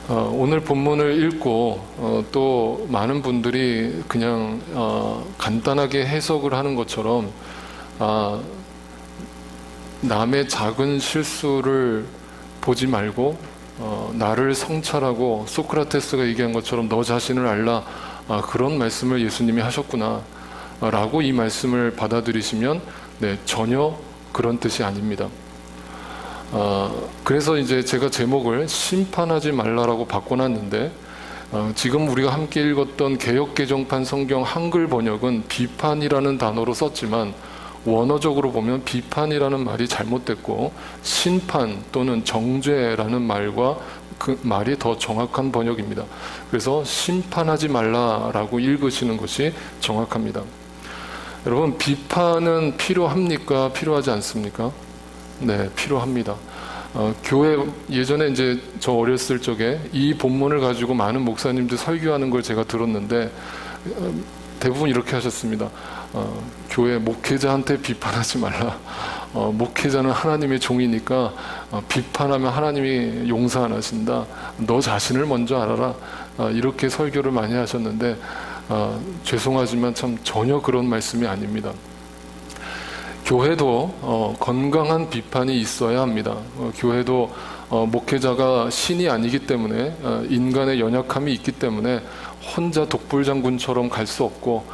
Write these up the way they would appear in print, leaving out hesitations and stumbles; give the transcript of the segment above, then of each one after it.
오늘 본문을 읽고 또 많은 분들이 그냥 간단하게 해석을 하는 것처럼 남의 작은 실수를 보지 말고 나를 성찰하고 소크라테스가 얘기한 것처럼 너 자신을 알라, 그런 말씀을 예수님이 하셨구나 라고 이 말씀을 받아들이시면 전혀 그런 뜻이 아닙니다. 그래서 이제 제가 제목을 심판하지 말라라고 바꿔놨는데, 지금 우리가 함께 읽었던 개역개정판 성경 한글 번역은 비판이라는 단어로 썼지만 원어적으로 보면 비판이라는 말이 잘못됐고 심판 또는 정죄라는 말과 그 말이 더 정확한 번역입니다. 그래서 심판하지 말라라고 읽으시는 것이 정확합니다. 여러분, 비판은 필요합니까? 필요하지 않습니까? 네, 필요합니다. 교회 예전에 이제 저 어렸을 적에 이 본문을 가지고 많은 목사님들 설교하는 걸 제가 들었는데 대부분 이렇게 하셨습니다. 교회 목회자한테 비판하지 말라. 목회자는 하나님의 종이니까 비판하면 하나님이 용서 안 하신다. 너 자신을 먼저 알아라. 이렇게 설교를 많이 하셨는데 죄송하지만 참 전혀 그런 말씀이 아닙니다. 교회도 건강한 비판이 있어야 합니다. 교회도 목회자가 신이 아니기 때문에 인간의 연약함이 있기 때문에 혼자 독불장군처럼 갈 수 없고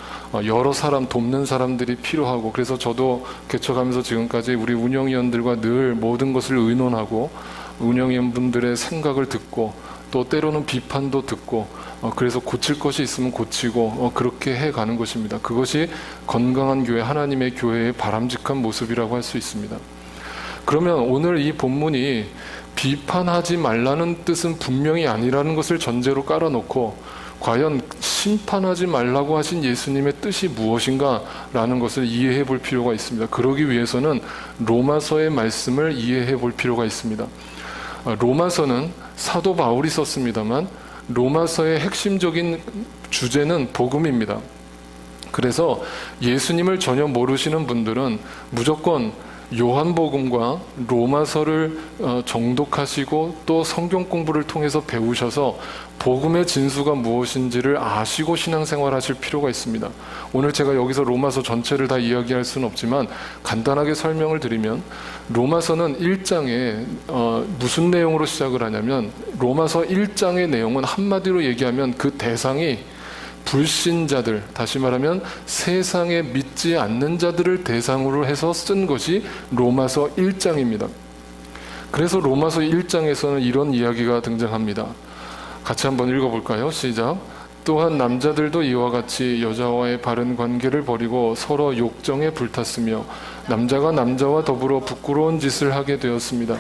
여러 사람 돕는 사람들이 필요하고, 그래서 저도 개척하면서 지금까지 우리 운영위원들과 늘 모든 것을 의논하고 운영위원분들의 생각을 듣고 또 때로는 비판도 듣고 그래서 고칠 것이 있으면 고치고 그렇게 해가는 것입니다. 그것이 건강한 교회, 하나님의 교회의 바람직한 모습이라고 할 수 있습니다. 그러면 오늘 이 본문이 비판하지 말라는 뜻은 분명히 아니라는 것을 전제로 깔아놓고 과연 심판하지 말라고 하신 예수님의 뜻이 무엇인가 라는 것을 이해해 볼 필요가 있습니다. 그러기 위해서는 로마서의 말씀을 이해해 볼 필요가 있습니다. 로마서는 사도 바울이 썼습니다만 로마서의 핵심적인 주제는 복음입니다. 그래서 예수님을 전혀 모르시는 분들은 무조건 요한복음과 로마서를 정독하시고 또 성경 공부를 통해서 배우셔서 복음의 진수가 무엇인지를 아시고 신앙생활 하실 필요가 있습니다. 오늘 제가 여기서 로마서 전체를 다 이야기할 수는 없지만 간단하게 설명을 드리면, 로마서는 1장에 무슨 내용으로 시작을 하냐면, 로마서 1장의 내용은 한마디로 얘기하면 그 대상이 불신자들, 다시 말하면 세상에 믿지 않는 자들을 대상으로 해서 쓴 것이 로마서 1장입니다. 그래서 로마서 1장에서는 이런 이야기가 등장합니다. 같이 한번 읽어볼까요? 시작. 또한 남자들도 이와 같이 여자와의 바른 관계를 버리고 서로 욕정에 불탔으며 남자가 남자와 더불어 부끄러운 짓을 하게 되었습니다.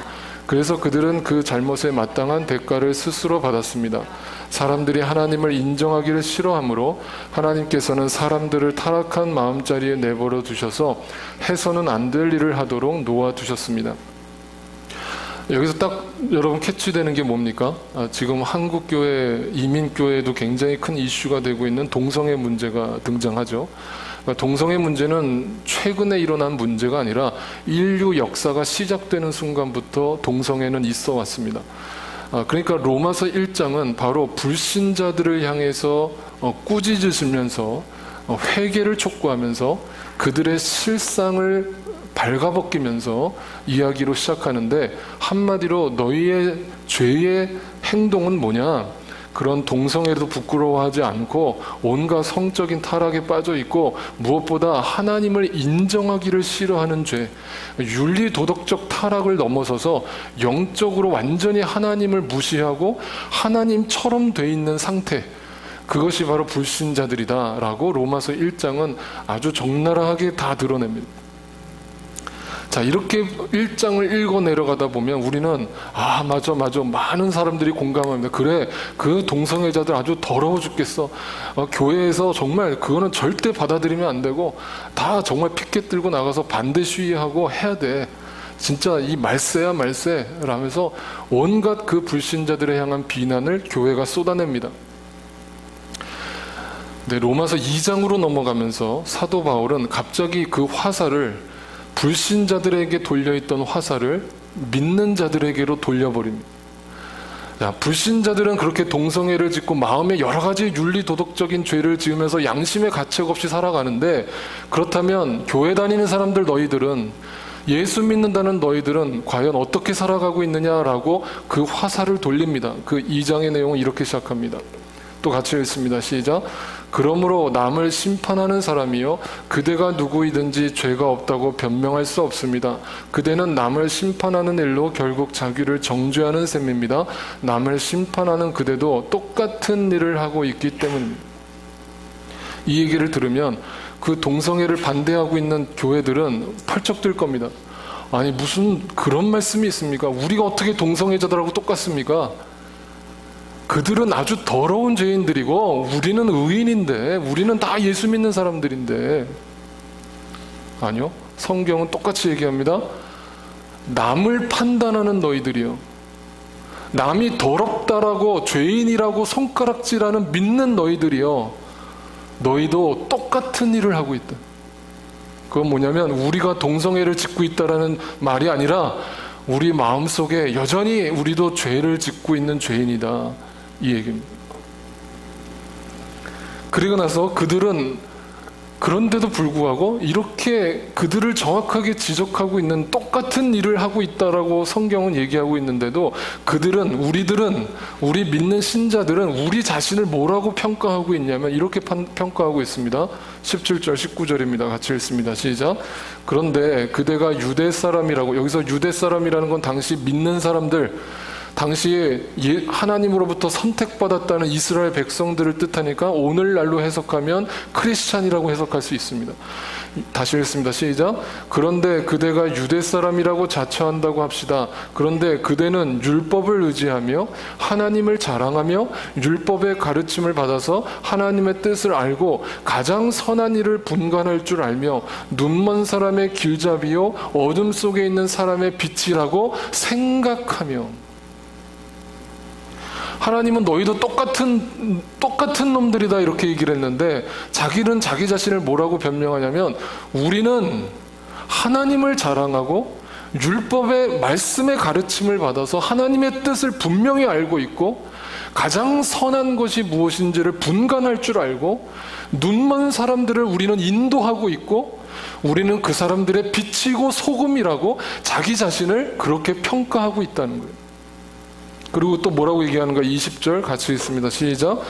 그래서 그들은 그 잘못에 마땅한 대가를 스스로 받았습니다. 사람들이 하나님을 인정하기를 싫어하므로 하나님께서는 사람들을 타락한 마음자리에 내버려 두셔서 해서는 안 될 일을 하도록 놓아두셨습니다. 여기서 딱 여러분 캐치되는 게 뭡니까? 지금 한국교회, 이민교회에도 굉장히 큰 이슈가 되고 있는 동성애 문제가 등장하죠. 동성애 문제는 최근에 일어난 문제가 아니라 인류 역사가 시작되는 순간부터 동성애는 있어 왔습니다. 그러니까 로마서 1장은 바로 불신자들을 향해서 꾸짖으시면서 회개를 촉구하면서 그들의 실상을 발가벗기면서 이야기로 시작하는데, 한마디로 너희의 죄의 행동은 뭐냐? 그런 동성애도 부끄러워하지 않고 온갖 성적인 타락에 빠져 있고 무엇보다 하나님을 인정하기를 싫어하는 죄, 윤리 도덕적 타락을 넘어서서 영적으로 완전히 하나님을 무시하고 하나님처럼 돼 있는 상태, 그것이 바로 불신자들이다 라고 로마서 1장은 아주 적나라하게 다 드러냅니다. 자, 이렇게 1장을 읽어 내려가다 보면 우리는 맞아 많은 사람들이 공감합니다. 그래, 그 동성애자들 아주 더러워 죽겠어. 교회에서 정말 그거는 절대 받아들이면 안 되고 다 정말 피켓 들고 나가서 반대 시위하고 해야 돼. 진짜 이 말세야 말세 라면서 온갖 그 불신자들에 향한 비난을 교회가 쏟아냅니다. 네, 로마서 2장으로 넘어가면서 사도 바울은 갑자기 그 화살을, 불신자들에게 돌려있던 화살을 믿는 자들에게로 돌려버립니다. 자, 불신자들은 그렇게 동성애를 짓고 마음에 여러 가지 윤리 도덕적인 죄를 지으면서 양심의 가책 없이 살아가는데, 그렇다면 교회 다니는 사람들 너희들은, 예수 믿는다는 너희들은 과연 어떻게 살아가고 있느냐라고 그 화살을 돌립니다. 그 2장의 내용은 이렇게 시작합니다. 또 같이 읽습니다. 시작. 그러므로 남을 심판하는 사람이요 그대가 누구이든지 죄가 없다고 변명할 수 없습니다. 그대는 남을 심판하는 일로 결국 자기를 정죄하는 셈입니다. 남을 심판하는 그대도 똑같은 일을 하고 있기 때문입니다. 이 얘기를 들으면 그 동성애를 반대하고 있는 교회들은 펄쩍 뜰 겁니다. 아니 무슨 그런 말씀이 있습니까? 우리가 어떻게 동성애자들하고 똑같습니까? 그들은 아주 더러운 죄인들이고 우리는 의인인데, 우리는 다 예수 믿는 사람들인데. 아니요, 성경은 똑같이 얘기합니다. 남을 판단하는 너희들이요, 남이 더럽다라고 죄인이라고 손가락질하는 믿는 너희들이요, 너희도 똑같은 일을 하고 있다. 그건 뭐냐면 우리가 동성애를 짓고 있다라는 말이 아니라 우리 마음속에 여전히 우리도 죄를 짓고 있는 죄인이다, 이 얘기입니다. 그리고 나서 그들은 그런데도 불구하고 이렇게 그들을 정확하게 지적하고 있는 똑같은 일을 하고 있다라고 성경은 얘기하고 있는데도 우리들은 우리 믿는 신자들은 우리 자신을 뭐라고 평가하고 있냐면 이렇게 평가하고 있습니다. 17절 19절입니다. 같이 읽습니다. 시작. 그런데 그대가 유대 사람이라고, 여기서 유대 사람이라는 건 당시 믿는 사람들, 당시에 하나님으로부터 선택받았다는 이스라엘 백성들을 뜻하니까 오늘날로 해석하면 크리스찬이라고 해석할 수 있습니다. 다시 읽습니다. 시작. 그런데 그대가 유대 사람이라고 자처한다고 합시다. 그런데 그대는 율법을 의지하며 하나님을 자랑하며 율법의 가르침을 받아서 하나님의 뜻을 알고 가장 선한 일을 분간할 줄 알며 눈먼 사람의 길잡이요 어둠 속에 있는 사람의 빛이라고 생각하며. 하나님은 너희도 똑같은 놈들이다 이렇게 얘기를 했는데, 자기는 자기 자신을 뭐라고 변명하냐면 우리는 하나님을 자랑하고 율법의 말씀의 가르침을 받아서 하나님의 뜻을 분명히 알고 있고 가장 선한 것이 무엇인지를 분간할 줄 알고 눈먼 사람들을 우리는 인도하고 있고 우리는 그 사람들의 빛이고 소금이라고 자기 자신을 그렇게 평가하고 있다는 거예요. 그리고 또 뭐라고 얘기하는가? 20절 같이 읽습니다. 시작.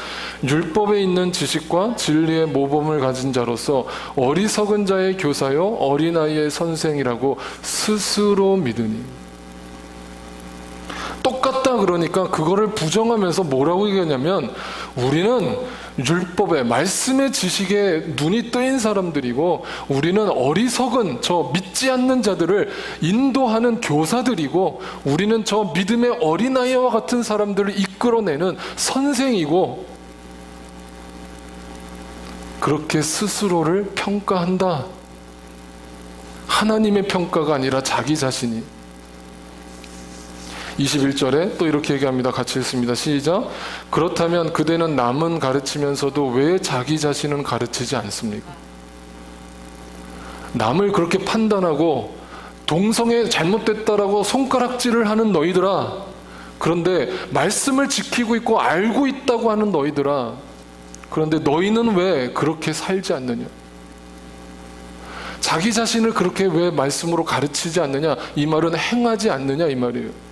율법에 있는 지식과 진리의 모범을 가진 자로서 어리석은 자의 교사요 어린아이의 선생이라고 스스로 믿으니. 똑같다 그러니까 그거를 부정하면서 뭐라고 얘기하냐면 우리는 율법의 말씀의 지식에 눈이 뜨인 사람들이고 우리는 어리석은 저 믿지 않는 자들을 인도하는 교사들이고 우리는 저 믿음의 어린아이와 같은 사람들을 이끌어내는 선생이고, 그렇게 스스로를 평가한다. 하나님의 평가가 아니라 자기 자신이. 21절에 또 이렇게 얘기합니다. 같이 읽습니다. 시작. 그렇다면 그대는 남은 가르치면서도 왜 자기 자신은 가르치지 않습니까? 남을 그렇게 판단하고 동성애 잘못됐다라고 손가락질을 하는 너희들아, 그런데 말씀을 지키고 있고 알고 있다고 하는 너희들아, 그런데 너희는 왜 그렇게 살지 않느냐? 자기 자신을 그렇게 왜 말씀으로 가르치지 않느냐? 이 말은 행하지 않느냐 이 말이에요.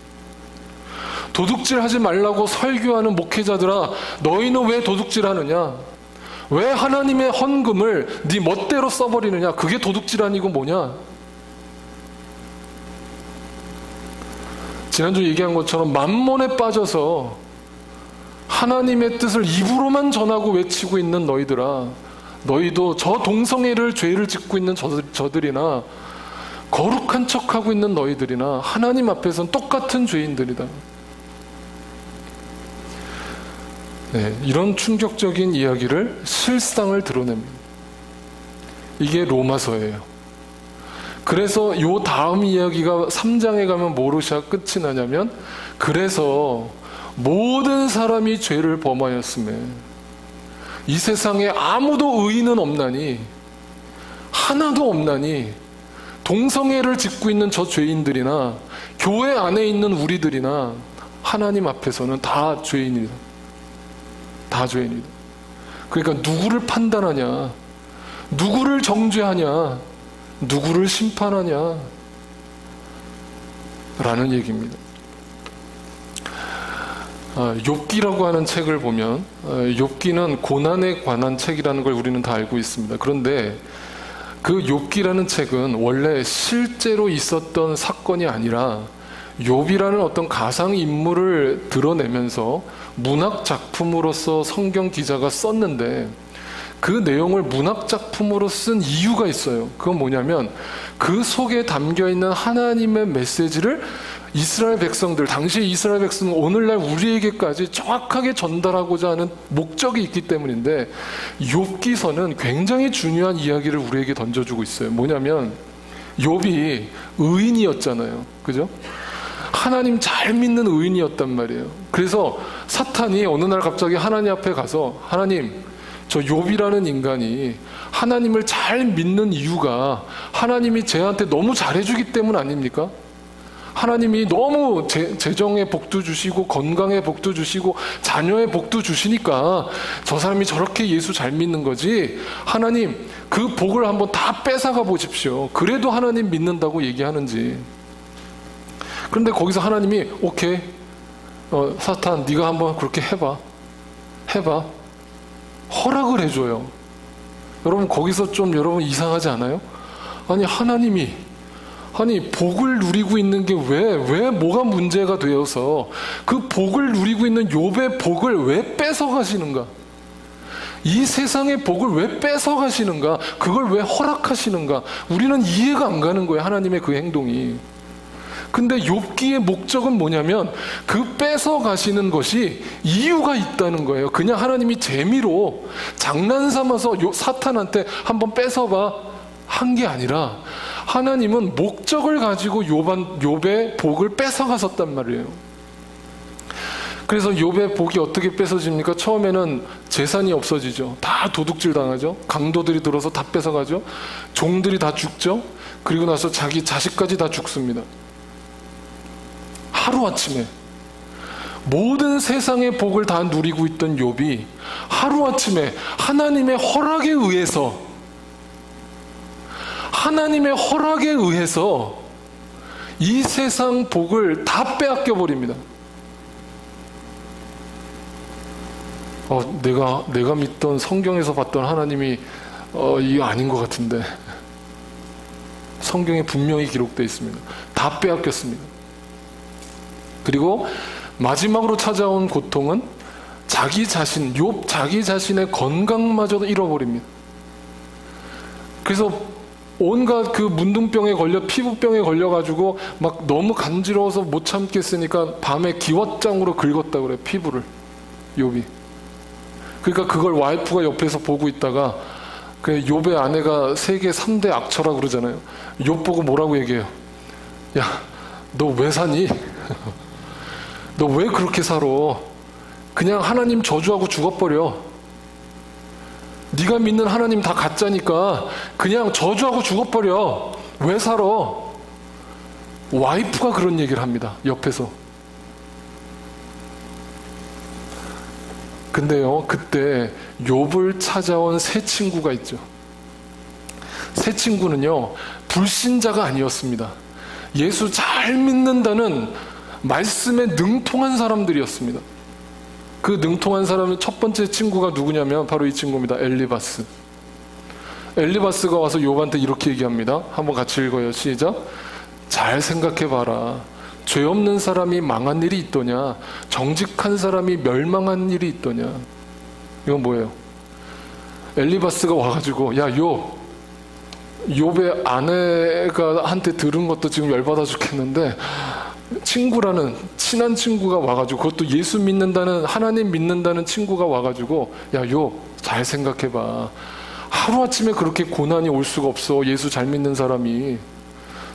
도둑질하지 말라고 설교하는 목회자들아, 너희는 왜 도둑질하느냐? 왜 하나님의 헌금을 네 멋대로 써버리느냐? 그게 도둑질 아니고 뭐냐? 지난주에 얘기한 것처럼 만몬에 빠져서 하나님의 뜻을 입으로만 전하고 외치고 있는 너희들아, 너희도 저 동성애를 죄를 짓고 있는 저들이나 거룩한 척하고 있는 너희들이나 하나님 앞에서는 똑같은 죄인들이다. 네, 이런 충격적인 이야기를 실상을 드러냅니다. 이게 로마서예요. 그래서 요 다음 이야기가 3장에 가면 뭐로 끝이 나냐면, 그래서 모든 사람이 죄를 범하였음에 이 세상에 아무도 의인은 없나니, 하나도 없나니, 동성애를 짓고 있는 저 죄인들이나 교회 안에 있는 우리들이나 하나님 앞에서는 다 죄인이다. 다 죄인이다. 그러니까 누구를 판단하냐, 누구를 정죄하냐, 누구를 심판하냐 라는 얘기입니다. 욥기라고 하는 책을 보면 욥기는 고난에 관한 책이라는 걸 우리는 다 알고 있습니다. 그런데 그 욥기라는 책은 원래 실제로 있었던 사건이 아니라 욥이라는 어떤 가상 인물을 드러내면서 문학 작품으로서 성경 기자가 썼는데, 그 내용을 문학 작품으로 쓴 이유가 있어요. 그건 뭐냐면 그 속에 담겨 있는 하나님의 메시지를 이스라엘 백성들, 당시 이스라엘 백성은 오늘날 우리에게까지 정확하게 전달하고자 하는 목적이 있기 때문인데, 욥기서는 굉장히 중요한 이야기를 우리에게 던져주고 있어요. 뭐냐면 욥이 의인이었잖아요. 그죠? 하나님 잘 믿는 의인이었단 말이에요. 그래서 사탄이 어느 날 갑자기 하나님 앞에 가서, 하나님, 저 욥이라는 인간이 하나님을 잘 믿는 이유가 하나님이 쟤한테 너무 잘해주기 때문 아닙니까? 하나님이 너무 재정의 복도 주시고 건강의 복도 주시고 자녀의 복도 주시니까 저 사람이 저렇게 예수 잘 믿는 거지, 하나님 그 복을 한번 다 뺏어가 보십시오. 그래도 하나님 믿는다고 얘기하는지. 그런데 거기서 하나님이 오케이, 사탄 네가 한번 그렇게 해봐 허락을 해줘요. 여러분 거기서 좀 여러분 이상하지 않아요? 아니 하나님이 복을 누리고 있는 게 왜 뭐가 문제가 되어서 그 복을 누리고 있는 욥의 복을 왜 뺏어가시는가? 이 세상의 복을 왜 뺏어가시는가? 그걸 왜 허락하시는가? 우리는 이해가 안 가는 거예요, 하나님의 그 행동이. 근데 욥기의 목적은 뭐냐면 그 뺏어가시는 것이 이유가 있다는 거예요. 그냥 하나님이 재미로 장난삼아서 사탄한테 한번 뺏어봐 한 게 아니라 하나님은 목적을 가지고 욥의 복을 뺏어가셨단 말이에요. 그래서 욥의 복이 어떻게 뺏어집니까? 처음에는 재산이 없어지죠. 다 도둑질 당하죠. 강도들이 들어서 다 뺏어가죠. 종들이 다 죽죠. 그리고 나서 자기 자식까지 다 죽습니다. 하루아침에 모든 세상의 복을 다 누리고 있던 욥이 하루아침에 하나님의 허락에 의해서 이 세상 복을 다 빼앗겨 버립니다. 내가 믿던 성경에서 봤던 하나님이 이거 아닌 것 같은데, 성경에 분명히 기록되어 있습니다. 다 빼앗겼습니다. 그리고 마지막으로 찾아온 고통은 욥 자기 자신의 건강마저도 잃어버립니다. 그래서 온갖 그 문둥병에 걸려 피부병에 걸려가지고 막 너무 간지러워서 못 참겠으니까 밤에 기왓장으로 긁었다 그래요, 피부를. 욥이. 그러니까 그걸 와이프가 옆에서 보고 있다가 그 욥의 아내가 세계 3대 악처라 그러잖아요. 욥 보고 뭐라고 얘기해요? 야, 너 왜 사니? 너 왜 그렇게 살아? 그냥 하나님 저주하고 죽어버려. 네가 믿는 하나님 다 가짜니까 그냥 저주하고 죽어버려. 왜 살아? 와이프가 그런 얘기를 합니다, 옆에서. 근데요, 그때 욥을 찾아온 새 친구가 있죠. 새 친구는요, 불신자가 아니었습니다. 예수 잘 믿는다는 말씀에 능통한 사람들이었습니다. 그 능통한 사람의 첫 번째 친구가 누구냐면 바로 이 친구입니다. 엘리바스. 엘리바스가 와서 욥한테 이렇게 얘기합니다. 한번 같이 읽어요. 시작. 잘 생각해봐라. 죄 없는 사람이 망한 일이 있더냐? 정직한 사람이 멸망한 일이 있더냐? 이건 뭐예요? 엘리바스가 와가지고, 야, 욥의 아내가 한테 들은 것도 지금 열받아 죽겠는데, 친한 친구가 와가지고, 그것도 예수 믿는다는, 하나님 믿는다는 친구가 와가지고, 야, 욥 잘 생각해봐. 하루아침에 그렇게 고난이 올 수가 없어. 예수 잘 믿는 사람이.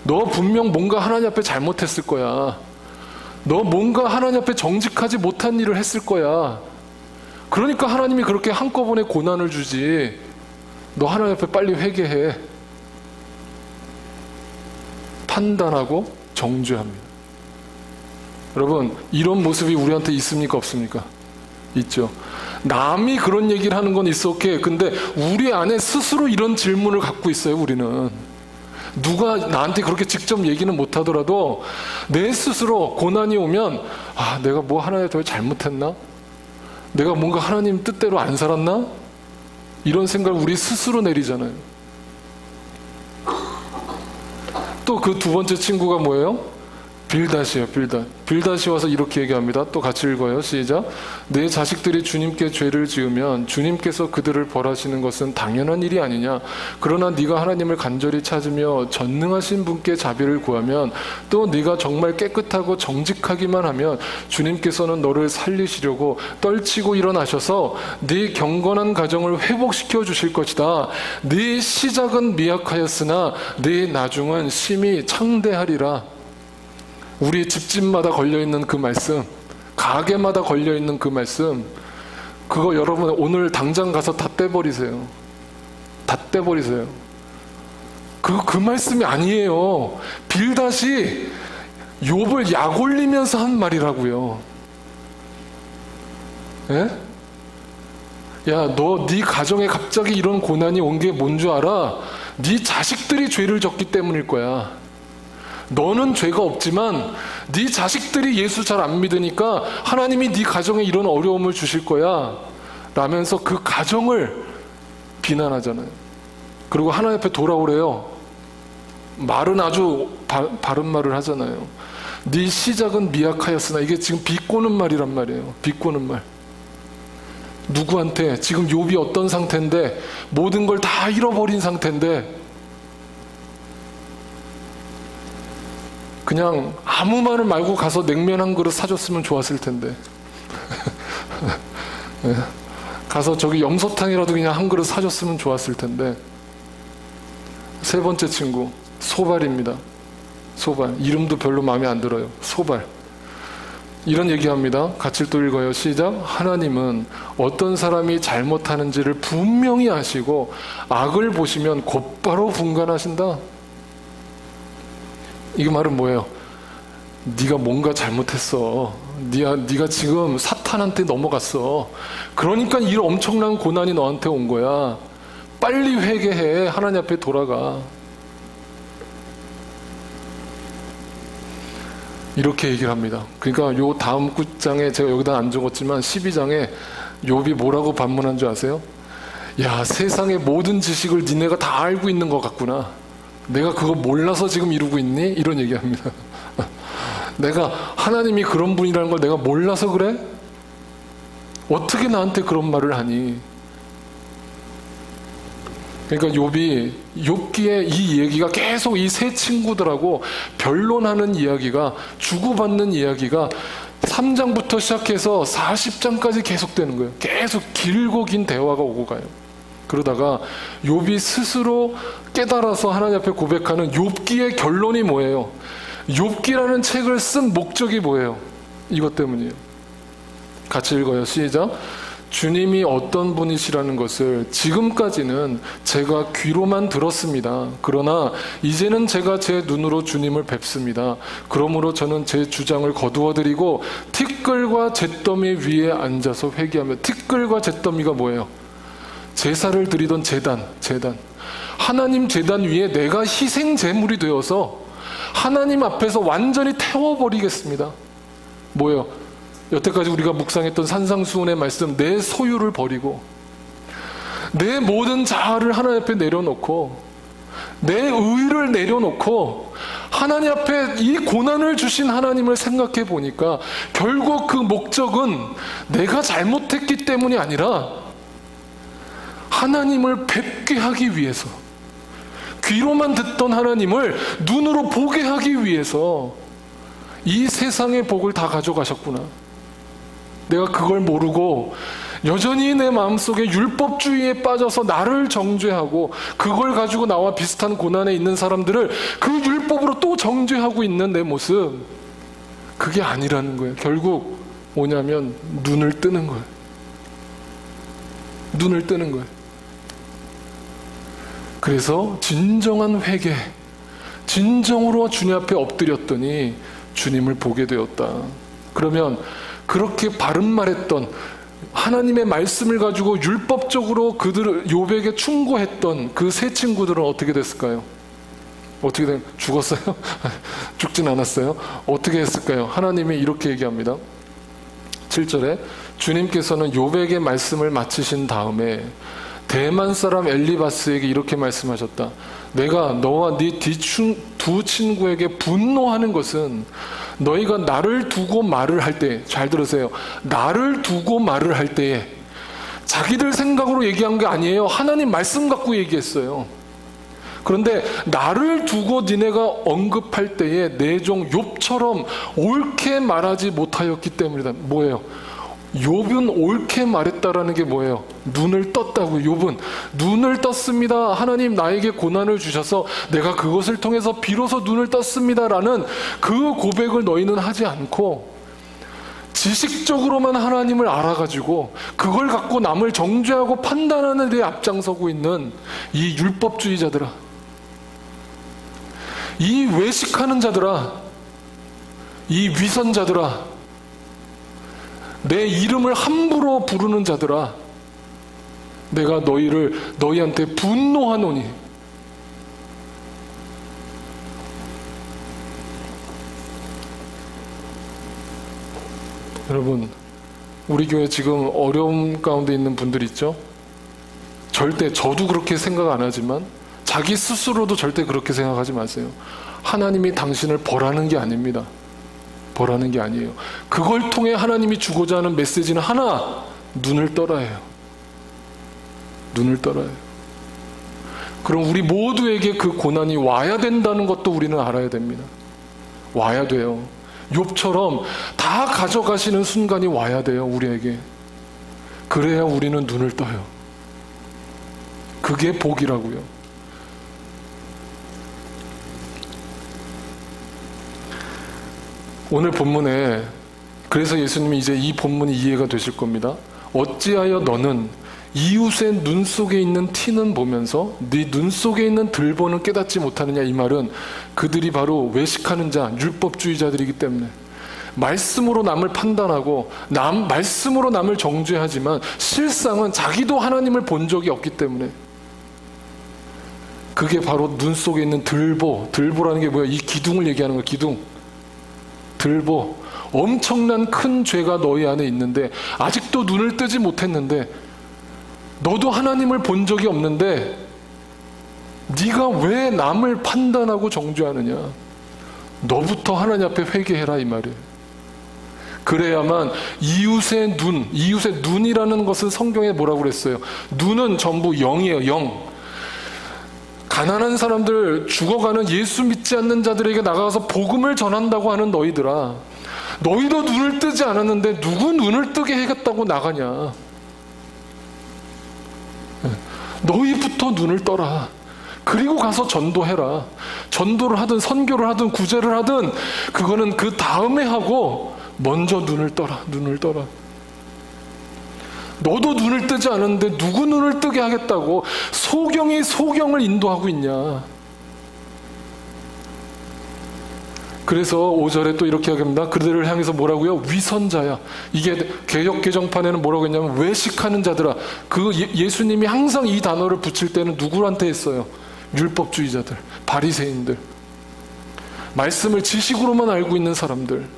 너 분명 뭔가 하나님 앞에 잘못했을 거야. 너 뭔가 하나님 앞에 정직하지 못한 일을 했을 거야. 그러니까 하나님이 그렇게 한꺼번에 고난을 주지. 너 하나님 앞에 빨리 회개해. 판단하고 정죄합니다. 여러분, 이런 모습이 우리한테 있습니까? 없습니까? 있죠. 남이 그런 얘기를 하는 건 있어, 오케이. 근데 우리 안에 스스로 이런 질문을 갖고 있어요, 우리는. 누가 나한테 그렇게 직접 얘기는 못하더라도 내 스스로 고난이 오면, 아, 내가 뭐 하나에 더 잘못했나? 내가 뭔가 하나님 뜻대로 안 살았나? 이런 생각을 우리 스스로 내리잖아요. 또 그 두 번째 친구가 뭐예요? 빌닷이에요. 빌닷이 와서 이렇게 얘기합니다. 또 같이 읽어요. 시작. 내 자식들이 주님께 죄를 지으면 주님께서 그들을 벌하시는 것은 당연한 일이 아니냐. 그러나 네가 하나님을 간절히 찾으며 전능하신 분께 자비를 구하면, 또 네가 정말 깨끗하고 정직하기만 하면 주님께서는 너를 살리시려고 떨치고 일어나셔서 네 경건한 가정을 회복시켜 주실 것이다. 네 시작은 미약하였으나 네 나중은 심히 창대하리라. 우리 집집마다 걸려있는 그 말씀, 가게마다 걸려있는 그 말씀, 그거 여러분 오늘 당장 가서 다 떼버리세요. 다 떼버리세요. 그 말씀이 아니에요. 빌닷이 욥을 약 올리면서 한 말이라고요. 예? 야, 너 네 가정에 갑자기 이런 고난이 온 게 뭔 줄 알아? 네 자식들이 죄를 졌기 때문일 거야. 너는 죄가 없지만 네 자식들이 예수 잘 안 믿으니까 하나님이 네 가정에 이런 어려움을 주실 거야 라면서 그 가정을 비난하잖아요. 그리고 하나님 앞에 돌아오래요. 말은 아주 바른 말을 하잖아요. 네 시작은 미약하였으나, 이게 지금 비꼬는 말이란 말이에요. 비꼬는 말. 누구한테? 지금 욥이 어떤 상태인데, 모든 걸 다 잃어버린 상태인데, 그냥 아무 말을 말고 가서 냉면 한 그릇 사줬으면 좋았을 텐데. 가서 저기 염소탕이라도 그냥 한 그릇 사줬으면 좋았을 텐데. 세 번째 친구, 소발입니다. 소발. 이름도 별로 마음에 안 들어요. 소발. 이런 얘기합니다. 같이 또 읽어요. 시작. 하나님은 어떤 사람이 잘못하는지를 분명히 아시고 악을 보시면 곧바로 분간하신다. 이 말은 뭐예요? 네가 뭔가 잘못했어. 네가 지금 사탄한테 넘어갔어. 그러니까 이 엄청난 고난이 너한테 온 거야. 빨리 회개해. 하나님 앞에 돌아가. 이렇게 얘기를 합니다. 그러니까 요 다음 구장에, 제가 여기다 안 적었지만 12장에 욥이 뭐라고 반문한 줄 아세요? 야, 세상의 모든 지식을 니네가 다 알고 있는 것 같구나. 내가 그거 몰라서 지금 이러고 있니? 이런 얘기합니다. 내가 하나님이 그런 분이라는 걸 내가 몰라서 그래? 어떻게 나한테 그런 말을 하니? 그러니까 욥기에 이 얘기가 계속 이 세 친구들하고 변론하는 이야기가, 주고받는 이야기가 3장부터 시작해서 40장까지 계속되는 거예요. 계속 길고 긴 대화가 오고 가요. 그러다가 욥이 스스로 깨달아서 하나님 앞에 고백하는 욥기의 결론이 뭐예요? 욥기라는 책을 쓴 목적이 뭐예요? 이것 때문이에요. 같이 읽어요. 시작. 주님이 어떤 분이시라는 것을 지금까지는 제가 귀로만 들었습니다. 그러나 이제는 제가 제 눈으로 주님을 뵙습니다. 그러므로 저는 제 주장을 거두어드리고 티끌과 잿더미 위에 앉아서 회개하며, 티끌과 잿더미가 뭐예요? 제사를 드리던 제단. 하나님 제단 위에 내가 희생 제물이 되어서 하나님 앞에서 완전히 태워버리겠습니다. 뭐예요? 여태까지 우리가 묵상했던 산상수훈의 말씀, 내 소유를 버리고 내 모든 자아를 하나님 앞에 내려놓고 내 의를 내려놓고 하나님 앞에 이 고난을 주신 하나님을 생각해 보니까 결국 그 목적은 내가 잘못했기 때문이 아니라 하나님을 뵙게 하기 위해서, 귀로만 듣던 하나님을 눈으로 보게 하기 위해서 이 세상의 복을 다 가져가셨구나. 내가 그걸 모르고 여전히 내 마음속에 율법주의에 빠져서 나를 정죄하고 그걸 가지고 나와 비슷한 고난에 있는 사람들을 그 율법으로 또 정죄하고 있는 내 모습, 그게 아니라는 거예요. 결국 뭐냐면 눈을 뜨는 거예요. 눈을 뜨는 거예요. 그래서 진정한 회개, 진정으로 주님 앞에 엎드렸더니 주님을 보게 되었다. 그러면 그렇게 바른 말했던 하나님의 말씀을 가지고 율법적으로 그들을 욥에게 충고했던 그 세 친구들은 어떻게 됐을까요? 죽었어요? 죽진 않았어요? 어떻게 했을까요? 하나님이 이렇게 얘기합니다. 7절에 주님께서는 욥에게 말씀을 마치신 다음에 대만 사람 엘리바스에게 이렇게 말씀하셨다. 내가 너와 네 두 친구에게 분노하는 것은 너희가 나를 두고 말을 할 때, 잘 들으세요. 나를 두고 말을 할 때에 자기들 생각으로 얘기한 게 아니에요. 하나님 말씀 갖고 얘기했어요. 그런데 나를 두고 니네가 언급할 때에 내 종 욥처럼 옳게 말하지 못하였기 때문이다. 뭐예요? 욥은 옳게 말했다라는 게 뭐예요? 눈을 떴다고. 욥은 눈을 떴습니다. 하나님 나에게 고난을 주셔서 내가 그것을 통해서 비로소 눈을 떴습니다라는 그 고백을 너희는 하지 않고 지식적으로만 하나님을 알아가지고 그걸 갖고 남을 정죄하고 판단하는 데 앞장서고 있는 이 율법주의자들아, 이 외식하는 자들아, 이 위선자들아, 내 이름을 함부로 부르는 자들아, 내가 너희한테 분노하노니. 여러분, 우리 교회 지금 어려움 가운데 있는 분들 있죠? 절대, 저도 그렇게 생각 안 하지만 자기 스스로도 절대 그렇게 생각하지 마세요. 하나님이 당신을 벌하는 게 아닙니다. 벌하는 게 아니에요. 그걸 통해 하나님이 주고자 하는 메시지는 하나, 눈을 떠라예요. 눈을 떠라예요. 그럼 우리 모두에게 그 고난이 와야 된다는 것도 우리는 알아야 됩니다. 와야 돼요. 욥처럼 다 가져가시는 순간이 와야 돼요, 우리에게. 그래야 우리는 눈을 떠요. 그게 복이라고요. 오늘 본문에, 그래서 예수님이 이제 이 본문이 이해가 되실 겁니다. 어찌하여 너는 이웃의 눈 속에 있는 티는 보면서 네 눈 속에 있는 들보는 깨닫지 못하느냐. 이 말은 그들이 바로 외식하는 자, 율법주의자들이기 때문에 말씀으로 남을 판단하고 말씀으로 남을 정죄하지만 실상은 자기도 하나님을 본 적이 없기 때문에, 그게 바로 눈 속에 있는 들보라는 게 뭐야? 이 기둥을 얘기하는 거야. 기둥, 들보. 엄청난 큰 죄가 너희 안에 있는데 아직도 눈을 뜨지 못했는데, 너도 하나님을 본 적이 없는데 네가 왜 남을 판단하고 정죄하느냐. 너부터 하나님 앞에 회개해라, 이 말이에요. 그래야만 이웃의 눈이라는 것은 성경에 뭐라고 그랬어요? 눈은 전부 영이에요. 영. 가난한 사람들, 죽어가는 예수 믿지 않는 자들에게 나가서 복음을 전한다고 하는 너희들아, 너희도 눈을 뜨지 않았는데 누구 눈을 뜨게 해겠다고 나가냐. 너희부터 눈을 떠라. 그리고 가서 전도해라. 전도를 하든 선교를 하든 구제를 하든 그거는 그 다음에 하고 먼저 눈을 떠라. 눈을 떠라. 너도 눈을 뜨지 않았는데 누구 눈을 뜨게 하겠다고 소경이 소경을 인도하고 있냐. 그래서 5절에 또 이렇게 하겠습니다. 그들을 향해서 뭐라고요? 위선자야. 이게 개역 개정판에는 뭐라고 했냐면 외식하는 자들아. 그 예수님이 항상 이 단어를 붙일 때는 누구한테 했어요? 율법주의자들, 바리새인들, 말씀을 지식으로만 알고 있는 사람들,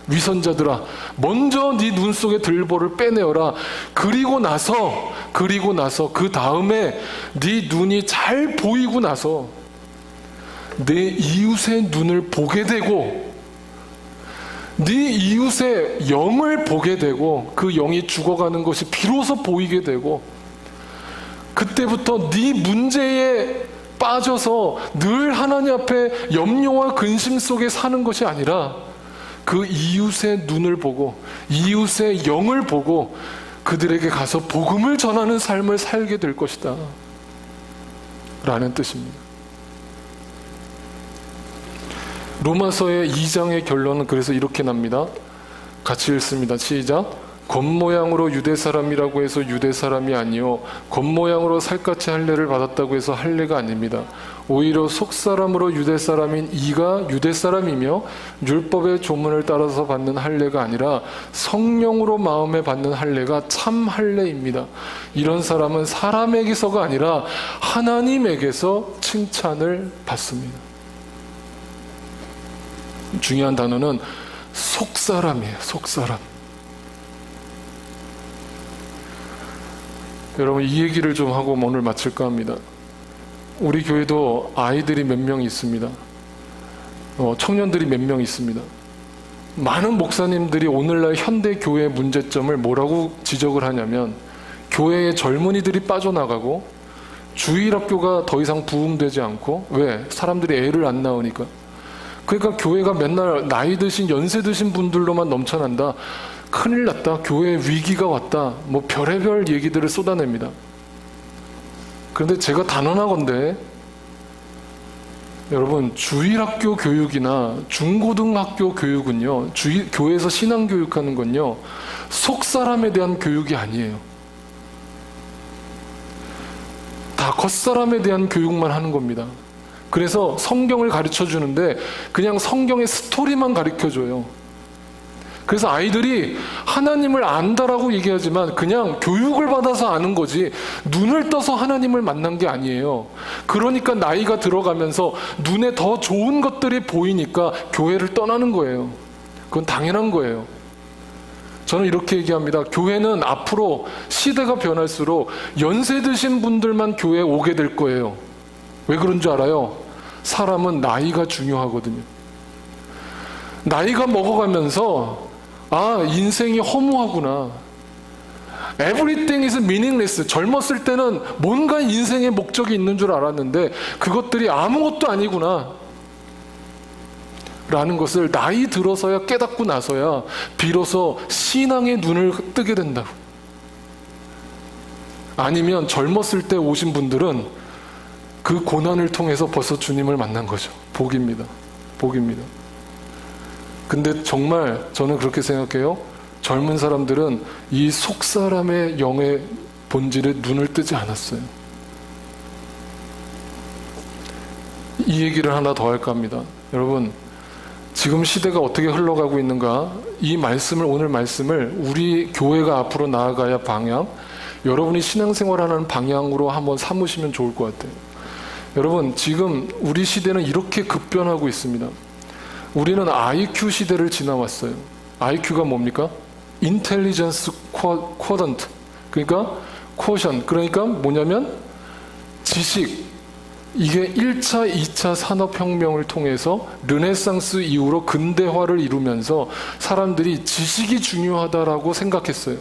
위선자들아, 먼저 네 눈 속에 들보를 빼내어라. 그리고 나서 그 다음에 네 눈이 잘 보이고 나서 내 이웃의 눈을 보게 되고, 네 이웃의 영을 보게 되고, 그 영이 죽어가는 것이 비로소 보이게 되고, 그때부터 네 문제에 빠져서 늘 하나님 앞에 염려와 근심 속에 사는 것이 아니라 그 이웃의 눈을 보고 이웃의 영을 보고 그들에게 가서 복음을 전하는 삶을 살게 될 것이다 라는 뜻입니다. 로마서의 2장의 결론은 그래서 이렇게 납니다. 같이 읽습니다. 시작. 겉모양으로 유대 사람이라고 해서 유대 사람이 아니요 겉모양으로 살갗의 할례를 받았다고 해서 할례가 아닙니다. 오히려 속사람으로 유대 사람인 이가 유대 사람이며 율법의 조문을 따라서 받는 할례가 아니라 성령으로 마음에 받는 할례가 참 할례입니다. 이런 사람은 사람에게서가 아니라 하나님에게서 칭찬을 받습니다. 중요한 단어는 속사람이에요. 속사람. 여러분, 이 얘기를 좀 하고 오늘 마칠까 합니다. 우리 교회도 아이들이 몇 명 있습니다. 청년들이 몇 명 있습니다. 많은 목사님들이 오늘날 현대 교회의 문제점을 뭐라고 지적을 하냐면 교회의 젊은이들이 빠져나가고 주일학교가 더 이상 부흥되지 않고, 왜? 사람들이 애를 안 낳으니까. 그러니까 교회가 맨날 나이 드신 연세 드신 분들로만 넘쳐난다. 큰일 났다. 교회에 위기가 왔다. 뭐 별의별 얘기들을 쏟아냅니다. 그런데 제가 단언하건대 여러분, 주일학교 교육이나 중고등학교 교육은요, 교회에서 신앙교육하는 건요, 속사람에 대한 교육이 아니에요. 다 겉사람에 대한 교육만 하는 겁니다. 그래서 성경을 가르쳐 주는데 그냥 성경의 스토리만 가르쳐 줘요. 그래서 아이들이 하나님을 안다라고 얘기하지만 그냥 교육을 받아서 아는 거지 눈을 떠서 하나님을 만난 게 아니에요. 그러니까 나이가 들어가면서 눈에 더 좋은 것들이 보이니까 교회를 떠나는 거예요. 그건 당연한 거예요. 저는 이렇게 얘기합니다. 교회는 앞으로 시대가 변할수록 연세 드신 분들만 교회에 오게 될 거예요. 왜 그런 줄 알아요? 사람은 나이가 중요하거든요. 나이가 먹어가면서 인생이 허무하구나. Everything is meaningless. 젊었을 때는 뭔가 인생의 목적이 있는 줄 알았는데 그것들이 아무것도 아니구나 라는 것을 나이 들어서야 깨닫고 나서야 비로소 신앙의 눈을 뜨게 된다고. 아니면 젊었을 때 오신 분들은 그 고난을 통해서 벌써 주님을 만난 거죠. 복입니다. 복입니다. 근데 정말 저는 그렇게 생각해요. 젊은 사람들은 이 속사람의 영의 본질에 눈을 뜨지 않았어요. 이 얘기를 하나 더 할까 합니다. 여러분, 지금 시대가 어떻게 흘러가고 있는가, 이 말씀을, 오늘 말씀을 우리 교회가 앞으로 나아가야 방향, 여러분이 신앙생활하는 방향으로 한번 삼으시면 좋을 것 같아요. 여러분, 지금 우리 시대는 이렇게 급변하고 있습니다. 우리는 IQ 시대를 지나왔어요. IQ가 뭡니까? Intelligence Quotient. 그러니까 Quotient. 그러니까 뭐냐면 지식. 이게 1차, 2차 산업혁명을 통해서 르네상스 이후로 근대화를 이루면서 사람들이 지식이 중요하다라고 생각했어요.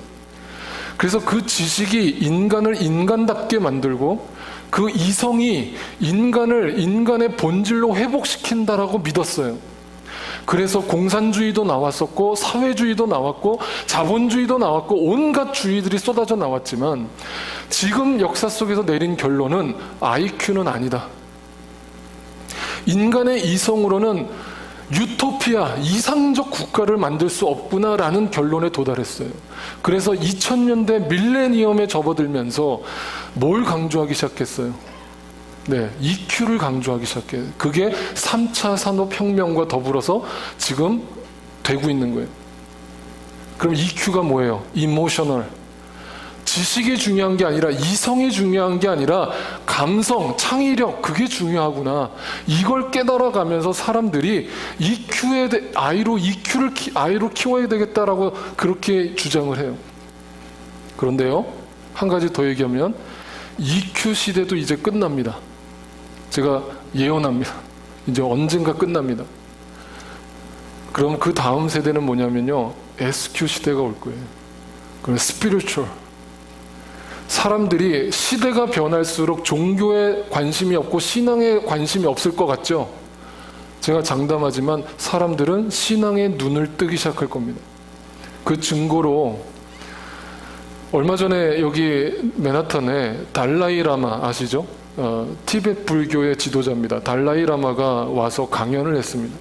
그래서 그 지식이 인간을 인간답게 만들고 그 이성이 인간의 본질로 회복시킨다라고 믿었어요. 그래서 공산주의도 나왔었고 사회주의도 나왔고 자본주의도 나왔고 온갖 주의들이 쏟아져 나왔지만 지금 역사 속에서 내린 결론은 IQ는 아니다. 인간의 이성으로는 유토피아, 이상적 국가를 만들 수 없구나라는 결론에 도달했어요. 그래서 2000년대 밀레니엄에 접어들면서 뭘 강조하기 시작했어요? 네, EQ를 강조하기 시작해요. 그게 3차 산업혁명과 더불어서 지금 되고 있는 거예요. 그럼 EQ가 뭐예요? Emotional. 지식이 중요한 게 아니라 이성이 중요한 게 아니라 감성, 창의력, 그게 중요하구나. 이걸 깨달아가면서 사람들이 I로 키워야 되겠다라고 그렇게 주장을 해요. 그런데요, 한 가지 더 얘기하면 EQ 시대도 이제 끝납니다. 제가 예언합니다. 이제 언젠가 끝납니다. 그럼 그 다음 세대는 뭐냐면요, SQ 시대가 올 거예요. 그럼 spiritual. 사람들이 시대가 변할수록 종교에 관심이 없고 신앙에 관심이 없을 것 같죠? 제가 장담하지만 사람들은 신앙의 눈을 뜨기 시작할 겁니다. 그 증거로 얼마 전에 여기 맨하탄에 달라이 라마 아시죠? 티베트 불교의 지도자입니다. 달라이 라마가 와서 강연을 했습니다.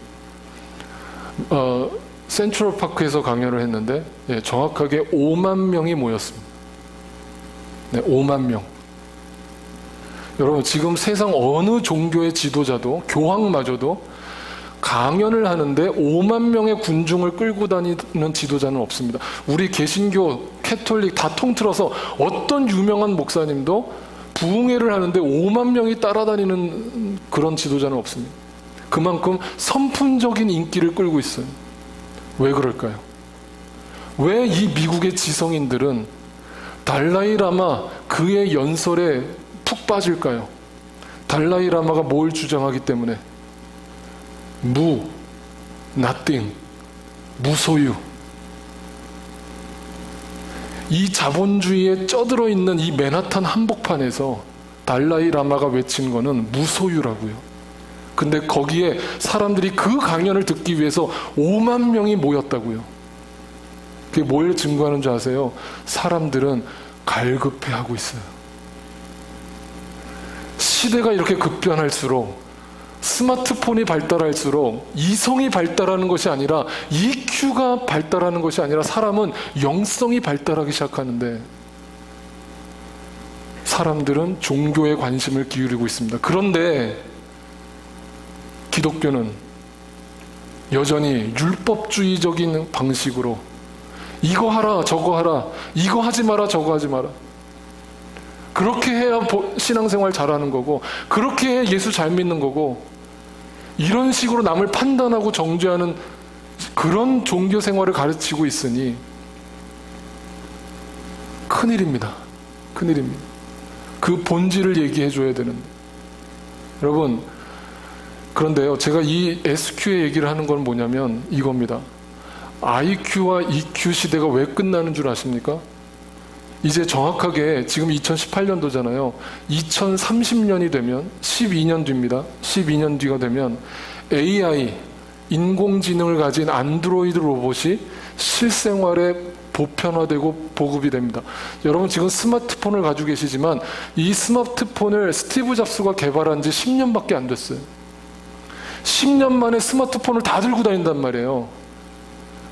센트럴파크에서 강연을 했는데 정확하게 5만 명이 모였습니다. 네, 5만 명. 여러분, 지금 세상 어느 종교의 지도자도, 교황마저도 강연을 하는데 5만 명의 군중을 끌고 다니는 지도자는 없습니다. 우리 개신교, 캐톨릭 다 통틀어서 어떤 유명한 목사님도 부흥회를 하는데 5만 명이 따라다니는 그런 지도자는 없습니다. 그만큼 선풍적인 인기를 끌고 있어요. 왜 그럴까요? 왜 이 미국의 지성인들은 달라이라마 그의 연설에 푹 빠질까요? 달라이라마가 뭘 주장하기 때문에? nothing, 무소유. 이 자본주의에 쩌들어 있는 이 맨하탄 한복판에서 달라이라마가 외친 거는 무소유라고요. 근데 거기에 사람들이 그 강연을 듣기 위해서 5만 명이 모였다고요. 그게 뭘 증거하는 줄 아세요? 사람들은 갈급해하고 있어요. 시대가 이렇게 급변할수록, 스마트폰이 발달할수록 이성이 발달하는 것이 아니라 EQ가 발달하는 것이 아니라 사람은 영성이 발달하기 시작하는데, 사람들은 종교에 관심을 기울이고 있습니다. 그런데 기독교는 여전히 율법주의적인 방식으로 이거 하라 저거 하라, 이거 하지 마라 저거 하지 마라, 그렇게 해야 신앙생활 잘하는 거고, 그렇게 해야 예수 잘 믿는 거고, 이런 식으로 남을 판단하고 정죄하는 그런 종교 생활을 가르치고 있으니 큰일입니다. 큰일입니다. 그 본질을 얘기해 줘야 되는데. 여러분, 그런데요, 제가 이 SQ의 얘기를 하는 건 뭐냐면 이겁니다. IQ와 EQ 시대가 왜 끝나는 줄 아십니까? 이제 정확하게 지금 2018년도잖아요. 2030년이 되면 12년 뒤입니다. 12년 뒤가 되면 AI, 인공지능을 가진 안드로이드 로봇이 실생활에 보편화되고 보급이 됩니다. 여러분, 지금 스마트폰을 가지고 계시지만 이 스마트폰을 스티브 잡스가 개발한 지 10년밖에 안 됐어요. 10년 만에 스마트폰을 다 들고 다닌단 말이에요.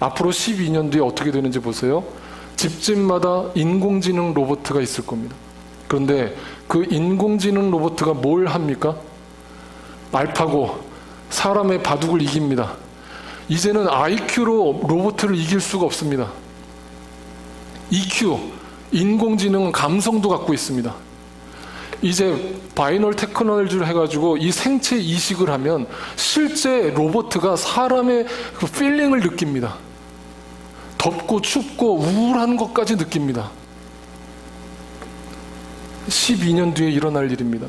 앞으로 12년 뒤에 어떻게 되는지 보세요. 집집마다 인공지능 로봇가 있을 겁니다. 그런데 그 인공지능 로봇가 뭘 합니까? 알파고, 사람의 바둑을 이깁니다. 이제는 IQ로 로봇을 이길 수가 없습니다. EQ, 인공지능은 감성도 갖고 있습니다. 이제 바이널 테크놀로지를 해가지고 이 생체 이식을 하면 실제 로봇가 사람의 그 필링을 느낍니다. 덥고 춥고 우울한 것까지 느낍니다. 12년 뒤에 일어날 일입니다.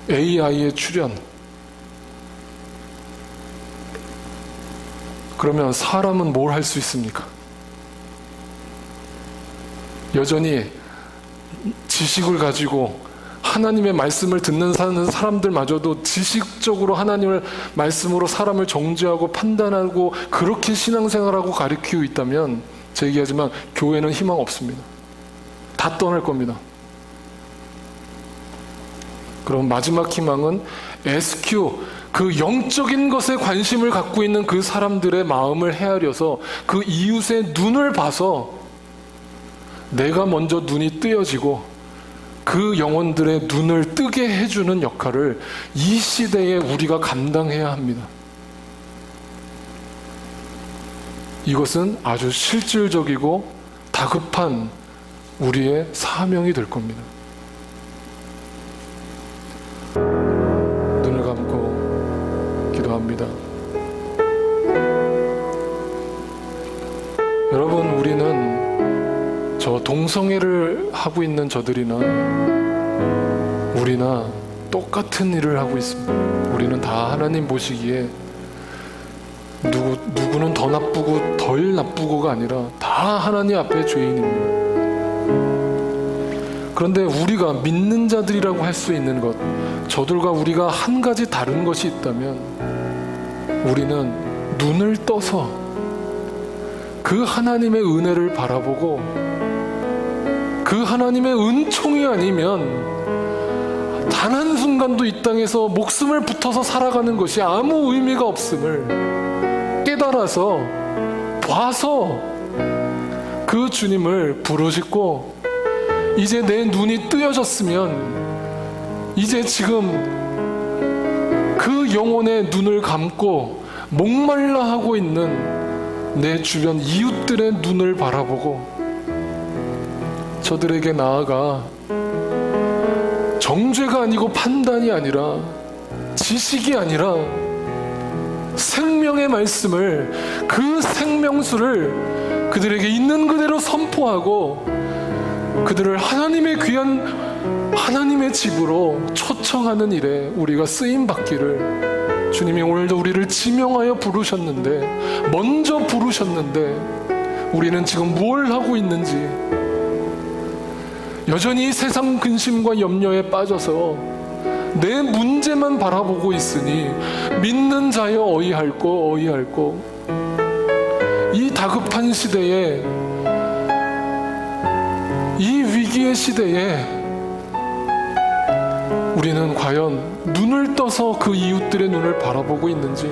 AI의 출현. 그러면 사람은 뭘 할 수 있습니까? 여전히 지식을 가지고 하나님의 말씀을 듣는 사람들마저도 지식적으로 하나님의 말씀으로 사람을 정죄하고 판단하고 그렇게 신앙생활하고 가르치고 있다면, 제가 얘기하지만 교회는 희망 없습니다. 다 떠날 겁니다. 그럼 마지막 희망은 SQ, 그 영적인 것에 관심을 갖고 있는 그 사람들의 마음을 헤아려서 그 이웃의 눈을 봐서 내가 먼저 눈이 뜨여지고 그 영혼들의 눈을 뜨게 해주는 역할을 이 시대에 우리가 감당해야 합니다. 이것은 아주 실질적이고 다급한 우리의 사명이 될 겁니다. 눈을 감고 기도합니다. 여러분, 우리는 저 동성애를 하고 있는 저들이나 우리나 똑같은 일을 하고 있습니다. 우리는 다 하나님 보시기에 누구는 더 나쁘고 덜 나쁘고가 아니라 다 하나님 앞에 죄인입니다. 그런데 우리가 믿는 자들이라고 할 수 있는 것, 저들과 우리가 한 가지 다른 것이 있다면 우리는 눈을 떠서 그 하나님의 은혜를 바라보고 그 하나님의 은총이 아니면 단 한순간도 이 땅에서 목숨을 붙어서 살아가는 것이 아무 의미가 없음을 깨달아서 봐서 그 주님을 부르짖고, 이제 내 눈이 뜨여졌으면 이제 지금 그 영혼의 눈을 감고 목말라 하고 있는 내 주변 이웃들의 눈을 바라보고 저들에게 나아가 정죄가 아니고 판단이 아니라 지식이 아니라 생명의 말씀을, 그 생명수를 그들에게 있는 그대로 선포하고 그들을 하나님의 귀한 하나님의 집으로 초청하는 일에 우리가 쓰임받기를 주님이 오늘도 우리를 지명하여 부르셨는데, 먼저 부르셨는데 우리는 지금 뭘 하고 있는지, 여전히 세상 근심과 염려에 빠져서 내 문제만 바라보고 있으니 믿는 자여 어이할꼬 어이할꼬. 이 다급한 시대에, 이 위기의 시대에 우리는 과연 눈을 떠서 그 이웃들의 눈을 바라보고 있는지,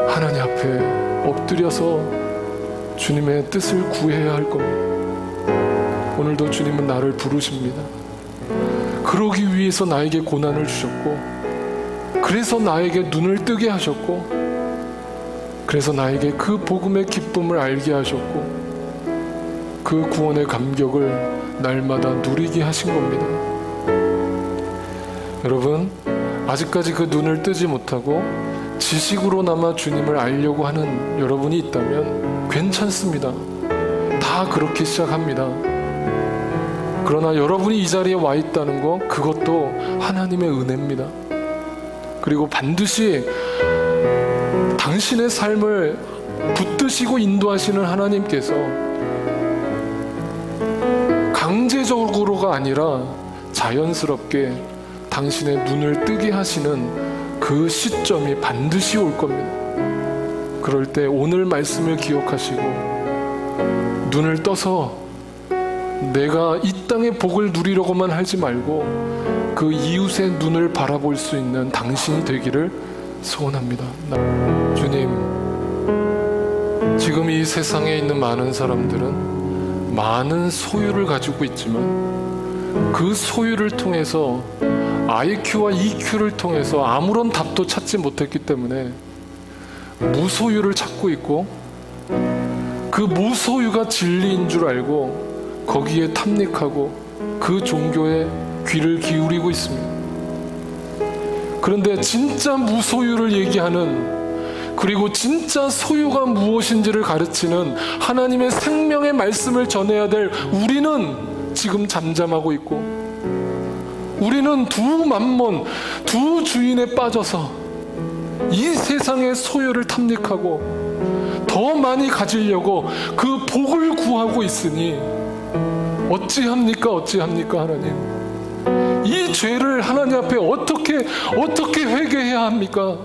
하나님 앞에 엎드려서 주님의 뜻을 구해야 할 겁니다. 오늘도 주님은 나를 부르십니다. 그러기 위해서 나에게 고난을 주셨고, 그래서 나에게 눈을 뜨게 하셨고, 그래서 나에게 그 복음의 기쁨을 알게 하셨고, 그 구원의 감격을 날마다 누리게 하신 겁니다. 여러분, 아직까지 그 눈을 뜨지 못하고 지식으로나마 주님을 알려고 하는 여러분이 있다면 괜찮습니다. 다 그렇게 시작합니다. 그러나 여러분이 이 자리에 와 있다는 거, 그것도 하나님의 은혜입니다. 그리고 반드시 당신의 삶을 붙드시고 인도하시는 하나님께서 강제적으로가 아니라 자연스럽게 당신의 눈을 뜨게 하시는 그 시점이 반드시 올 겁니다. 그럴 때 오늘 말씀을 기억하시고 눈을 떠서 내가 이 땅의 복을 누리려고만 하지 말고 그 이웃의 눈을 바라볼 수 있는 당신이 되기를 소원합니다. 주님, 지금 이 세상에 있는 많은 사람들은 많은 소유를 가지고 있지만 그 소유를 통해서 IQ와 EQ를 통해서 아무런 답도 찾지 못했기 때문에 무소유를 찾고 있고, 그 무소유가 진리인 줄 알고 거기에 탐닉하고 그 종교에 귀를 기울이고 있습니다. 그런데 진짜 무소유를 얘기하는, 그리고 진짜 소유가 무엇인지를 가르치는 하나님의 생명의 말씀을 전해야 될 우리는 지금 잠잠하고 있고, 우리는 두 만몬, 두 주인에 빠져서 이 세상의 소유를 탐닉하고 더 많이 가지려고 그 복을 구하고 있으니 어찌합니까? 어찌합니까? 하나님, 이 죄를 하나님 앞에 어떻게 회개해야 합니까?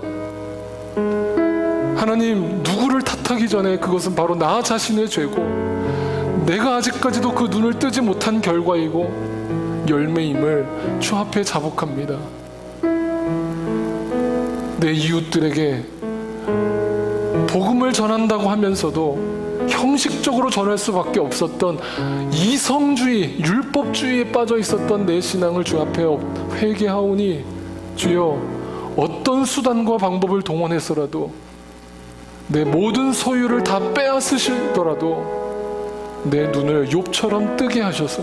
하나님, 누구를 탓하기 전에 그것은 바로 나 자신의 죄고, 내가 아직까지도 그 눈을 뜨지 못한 결과이고 열매임을 주 앞에 자복합니다. 내 이웃들에게 복음을 전한다고 하면서도 형식적으로 전할 수밖에 없었던 이성주의, 율법주의에 빠져 있었던 내 신앙을 주 앞에 회개하오니, 주여, 어떤 수단과 방법을 동원해서라도 내 모든 소유를 다 빼앗으시더라도 내 눈을 욥처럼 뜨게 하셔서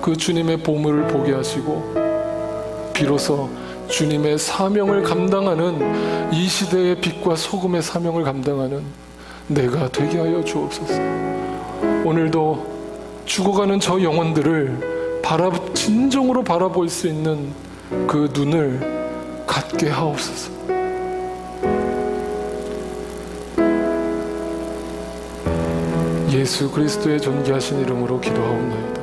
그 주님의 보물을 보게 하시고, 비로소 주님의 사명을 감당하는, 이 시대의 빛과 소금의 사명을 감당하는 내가 되게 하여 주옵소서. 오늘도 죽어가는 저 영혼들을 진정으로 바라볼 수 있는 그 눈을 갖게 하옵소서. 예수 그리스도의 존귀하신 이름으로 기도하옵나이다.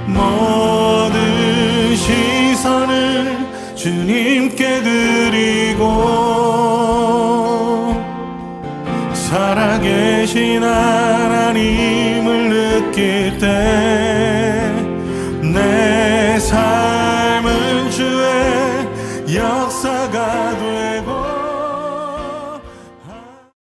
모든 시선을 주님께 드리고 살아계신 하나님을 느낄 때 내 삶은 주의